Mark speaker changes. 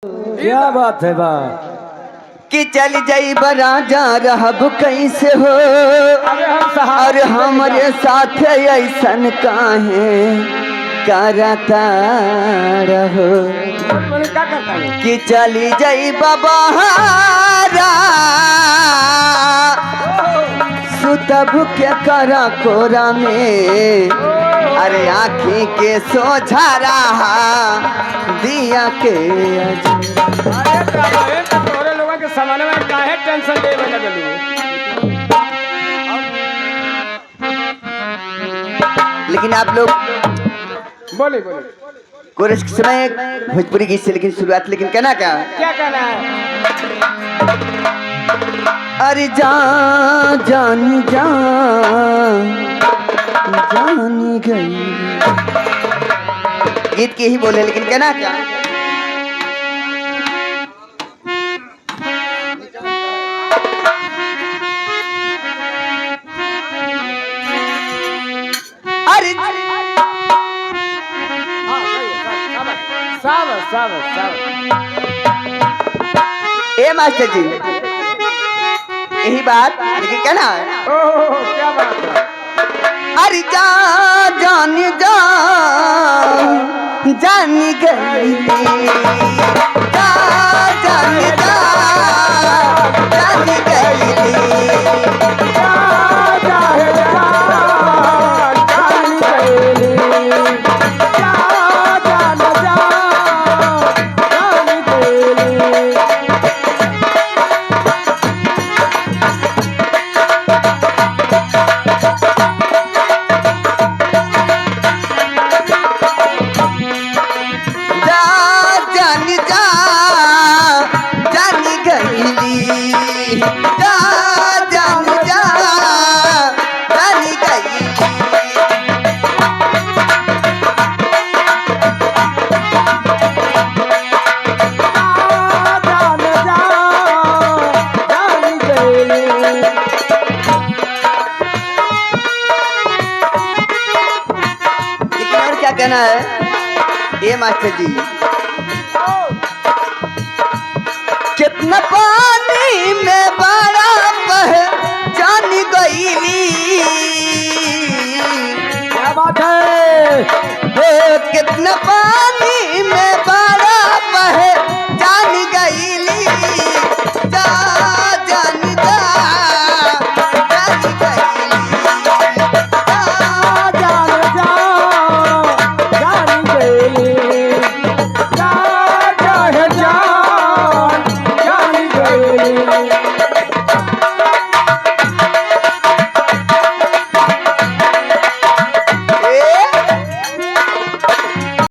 Speaker 1: क्या बात है बात
Speaker 2: कि चल जाई राजा रहब कैसे हो और हमारे साथ ऐसन काहे करता रहो कि चली जाई बहारा सुतब के करा कोरा में अरे आँखी के सोझा रहा दिया के
Speaker 1: तोरे लोगन के सामान में काहे टेंशन दे लगलू।
Speaker 2: लेकिन आप लोग
Speaker 1: बोली
Speaker 2: कोरस के समय भोजपुरी गीत से लेकिन शुरुआत लेकिन कहना क्या
Speaker 1: कहना है।
Speaker 2: अरे जान जान गई गीत के ही बोले लेकिन कहना क्या अरे ए मास्टर जी यही बात लेकिन कहना है
Speaker 1: क्या बात है।
Speaker 2: अरे जान गई जान कहना है ये मास्टर जी कितना पानी में बर्फ है जान गईली
Speaker 1: क्या बात है।
Speaker 2: कितना पानी में बर्फ है जान गईली जान
Speaker 1: जान